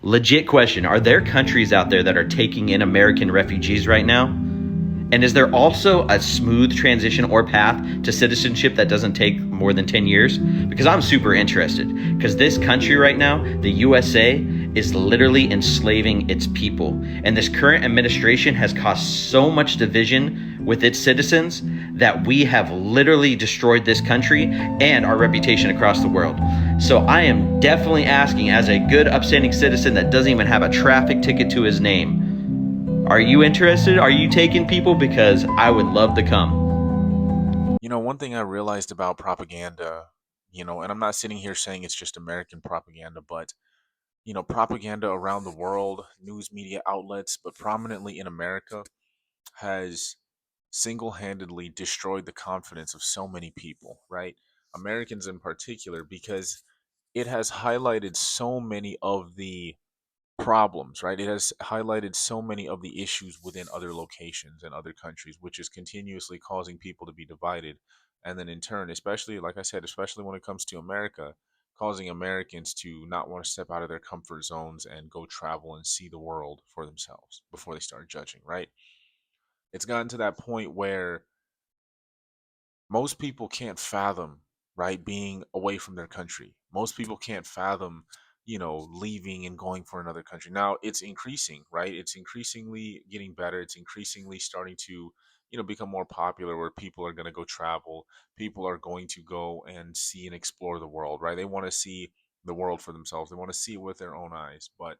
Legit question. Are there countries out there that are taking in American refugees right now? And is there also a smooth transition or path to citizenship that doesn't take more than 10 years? Because I'm super interested. Because this country right now, the USA, is literally enslaving its people. And this current administration has caused so much division with its citizens that we have literally destroyed this country and our reputation across the world. So I am definitely asking, as a good, upstanding citizen that doesn't even have a traffic ticket to his name, are you interested? Are you taking people? Because I would love to come. One thing I realized about propaganda, and I'm not sitting here saying it's just American propaganda, but, propaganda around the world, news media outlets, but prominently in America, has single handedly destroyed the confidence of so many people, right? Americans in particular, because it has highlighted so many of the problems, right? It has highlighted so many of the issues within other locations and other countries, which is continuously causing people to be divided. And then in turn, especially, like I said, especially when it comes to America, causing Americans to not want to step out of their comfort zones and go travel and see the world for themselves before they start judging, right? It's gotten to that point where most people can't fathom, right, being away from their country. Most people can't fathom, leaving and going for another country. Now it's increasing, right? It's increasingly getting better. It's increasingly starting to, become more popular where people are going to go travel. People are going to go and see and explore the world, right? They want to see the world for themselves. They want to see it with their own eyes. But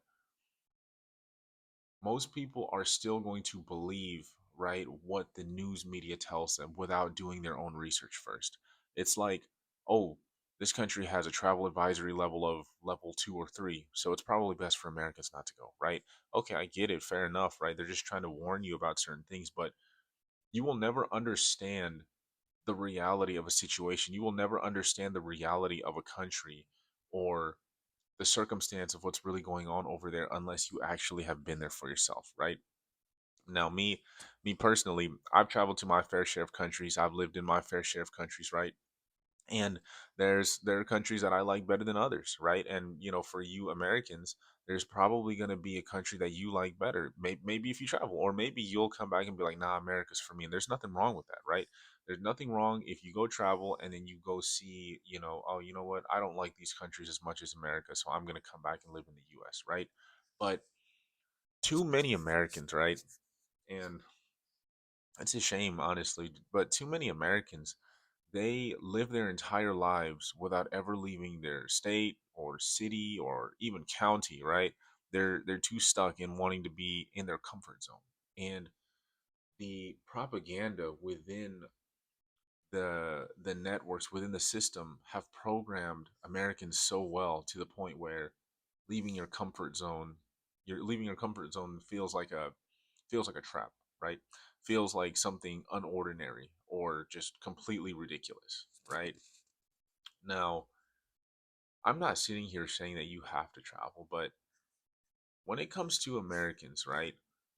most people are still going to believe, right, what the news media tells them without doing their own research first. It's like, oh, this country has a travel advisory level of level 2 or 3, so it's probably best for Americans not to go, right? Okay, I get it, fair enough, right? They're just trying to warn you about certain things, but you will never understand the reality of a situation. You will never understand the reality of a country or the circumstance of what's really going on over there unless you actually have been there for yourself, right? Now, me personally, I've traveled to my fair share of countries. I've lived in my fair share of countries, right? And there are countries that I like better than others, right? And for you Americans, there's probably going to be a country that you like better. Maybe if you travel, or maybe you'll come back and be like, "Nah, America's for me." And there's nothing wrong with that, right? There's nothing wrong if you go travel and then you go see, oh, you know what? I don't like these countries as much as America, so I'm going to come back and live in the U.S., right? But too many Americans, right? And it's a shame, honestly, but too many Americans, they live their entire lives without ever leaving their state or city or even county, right? They're too stuck in wanting to be in their comfort zone. And the propaganda within the networks within the system have programmed Americans so well to the point where leaving your comfort zone, you're leaving your comfort zone feels like a trap, right? Feels like something unordinary or just completely ridiculous, right? Now, I'm not sitting here saying that you have to travel, but when it comes to Americans, right?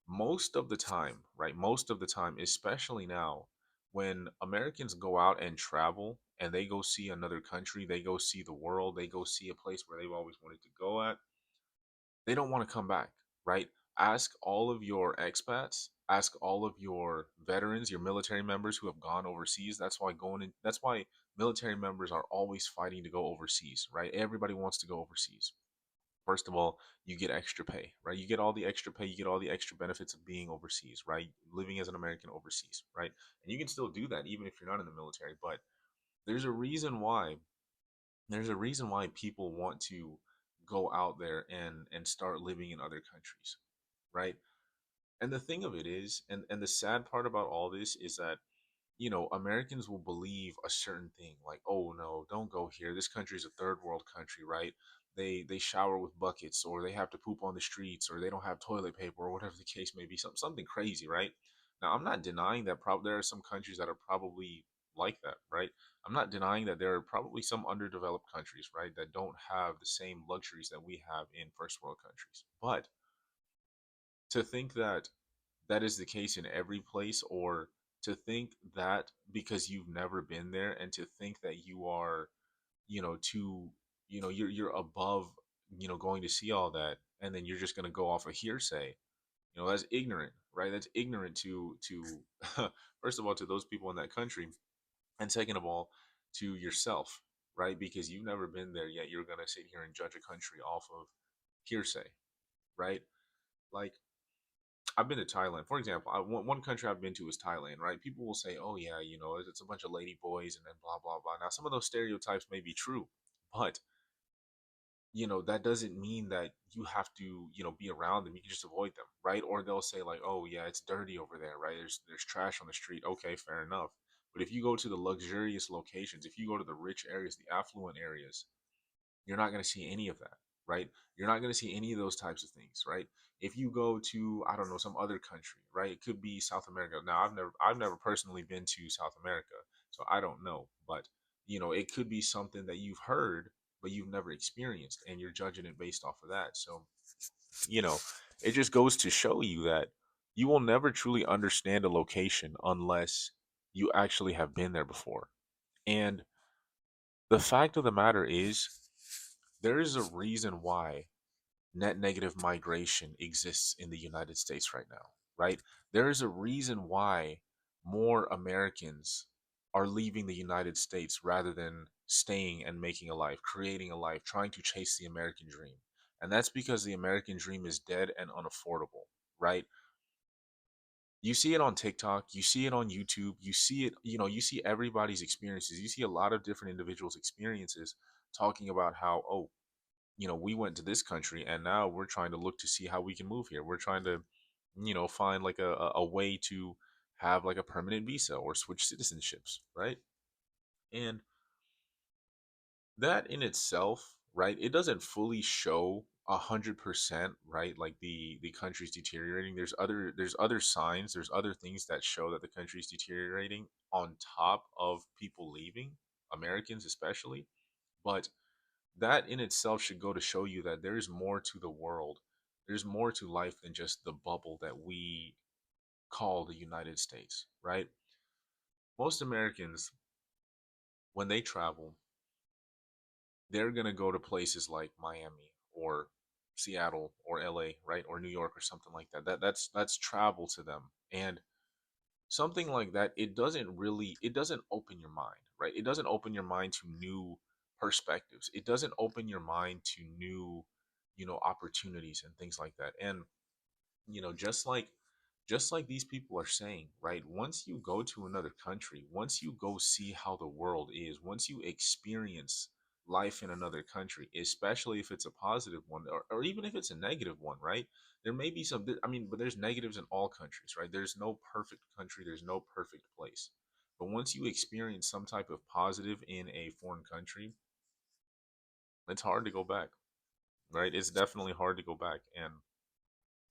Most of the time, right? Most of the time, especially now, when Americans go out and travel and they go see another country, they go see the world, they go see a place where they've always wanted to go at, they don't want to come back, right? Ask all of your expats, ask all of your veterans, your military members who have gone overseas. That's why military members are always fighting to go overseas, right? Everybody wants to go overseas. First of all, you get extra pay, right? You get all the extra pay, you get all the extra benefits of being overseas, right? Living as an American overseas, right? And you can still do that even if you're not in the military, but there's a reason why there's a reason why people want to go out there and start living in other countries, right? And the thing of it is, and the sad part about all this is that Americans will believe a certain thing, like, oh no, don't go here, this country is a third world country, right? They shower with buckets, or they have to poop on the streets, or they don't have toilet paper, or whatever the case may be, something crazy, right? Now, I'm not denying that there are some countries that are probably like that, right? I'm not denying that there are probably some underdeveloped countries, right, that don't have the same luxuries that we have in first world countries. But to think that that is the case in every place, or to think that because you've never been there, and to think that you are, too, you're above, going to see all that. and then you're just going to go off a hearsay. That's ignorant, right? That's ignorant to first of all, to those people in that country, and second of all, to yourself, right? Because you've never been there yet. You're going to sit here and judge a country off of hearsay, right? Like, I've been to Thailand, for example. One country I've been to is Thailand, right? People will say, "Oh yeah, it's a bunch of lady boys," and then blah blah blah. Now, some of those stereotypes may be true, but that doesn't mean that you have to, be around them. You can just avoid them, right? Or they'll say like, "Oh yeah, it's dirty over there, right? There's trash on the street." Okay, fair enough. But if you go to the luxurious locations, if you go to the rich areas, the affluent areas, you're not going to see any of that, right? You're not going to see any of those types of things, right? If you go to, I don't know, some other country, right? It could be South America. Now, I've never personally been to South America, so I don't know, but it could be something that you've heard but you've never experienced, and you're judging it based off of that. So, you know, it just goes to show you that you will never truly understand a location unless you actually have been there before. And the fact of the matter is, there is a reason why net negative migration exists in the United States right now, right? There is a reason why more Americans are leaving the United States rather than staying and making a life, creating a life, trying to chase the American dream. And that's because the American dream is dead and unaffordable, right? You see it on TikTok, you see it on YouTube, you see it, you see everybody's experiences. You see a lot of different individuals' experiences talking about how, oh, we went to this country and now we're trying to look to see how we can move here. We're trying to, find like a way to have like a permanent visa or switch citizenships, right? And that in itself, right, it doesn't fully show 100%, right? Like the country's deteriorating. There's other signs, there's other things that show that the country's deteriorating on top of people leaving, Americans especially. But that in itself should go to show you that there's more to the world. There's more to life than just the bubble that we call the United States, right? Most Americans, when they travel, they're going to go to places like Miami or Seattle or LA, right? Or New York or something like that. That's travel to them. And something like that, it doesn't open your mind, right? It doesn't open your mind to new perspectives. It doesn't open your mind to new, opportunities and things like that. And just like these people are saying, right? Once you go to another country, once you go see how the world is, once you experience life in another country, especially if it's a positive one, or even if it's a negative one, right? There may be some, I mean, but there's negatives in all countries, right? There's no perfect country, there's no perfect place. But once you experience some type of positive in a foreign country, it's hard to go back, right? It's definitely hard to go back. And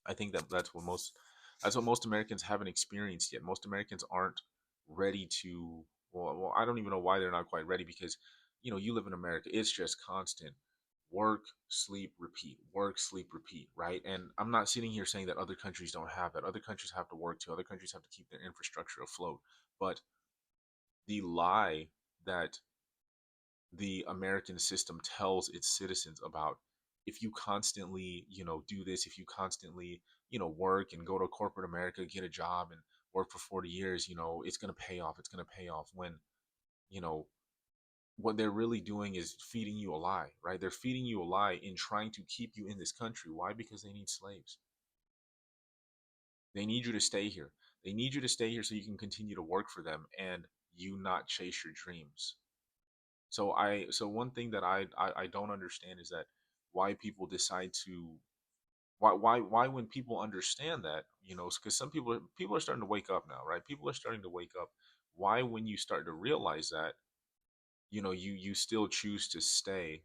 I think that's what most Americans haven't experienced yet. Most Americans aren't ready to. Well, I don't even know why they're not quite ready, because you live in America. It's just constant work, sleep, repeat, work, sleep, repeat, right? And I'm not sitting here saying that other countries don't have that. Other countries have to work too. Other countries have to keep their infrastructure afloat. But the lie that the American system tells its citizens about, if you constantly, do this, if you constantly, work and go to corporate America, get a job and work for 40 years, it's going to pay off. It's going to pay off, when, you know, what they're really doing is feeding you a lie, right? They're feeding you a lie in trying to keep you in this country. Why? Because they need slaves. They need you to stay here. They need you to stay here so you can continue to work for them and you not chase your dreams. So one thing that I don't understand is that why people decide to, why when people understand that, because some people are starting to wake up now, right? People are starting to wake up. Why, when you start to realize that, you still choose to stay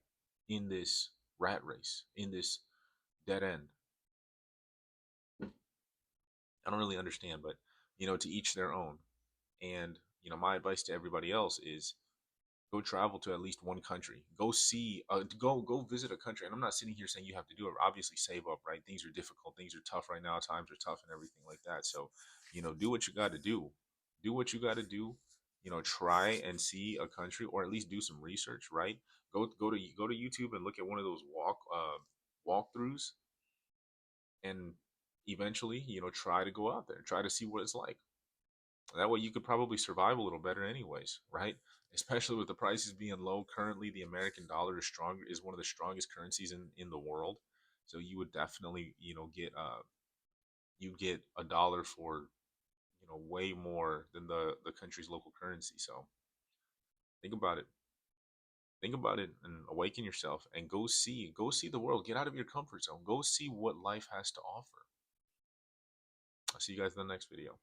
in this rat race, in this dead end? I don't really understand, but to each their own. And my advice to everybody else is, go travel to at least one country. Go see, go visit a country. And I'm not sitting here saying you have to do it. Obviously, save up, right? Things are difficult. Things are tough right now. Times are tough and everything like that. So, do what you got to do. Do what you got to do. Try and see a country, or at least do some research, right? Go to YouTube and look at one of those walkthroughs, and eventually, try to go out there, try to see what it's like. That way you could probably survive a little better anyways, right? Especially with the prices being low. Currently the American dollar is one of the strongest currencies in the world. So you would definitely, you get a dollar for, way more than the country's local currency. So think about it. Think about it and awaken yourself and go see the world. Get out of your comfort zone. Go see what life has to offer. I'll see you guys in the next video.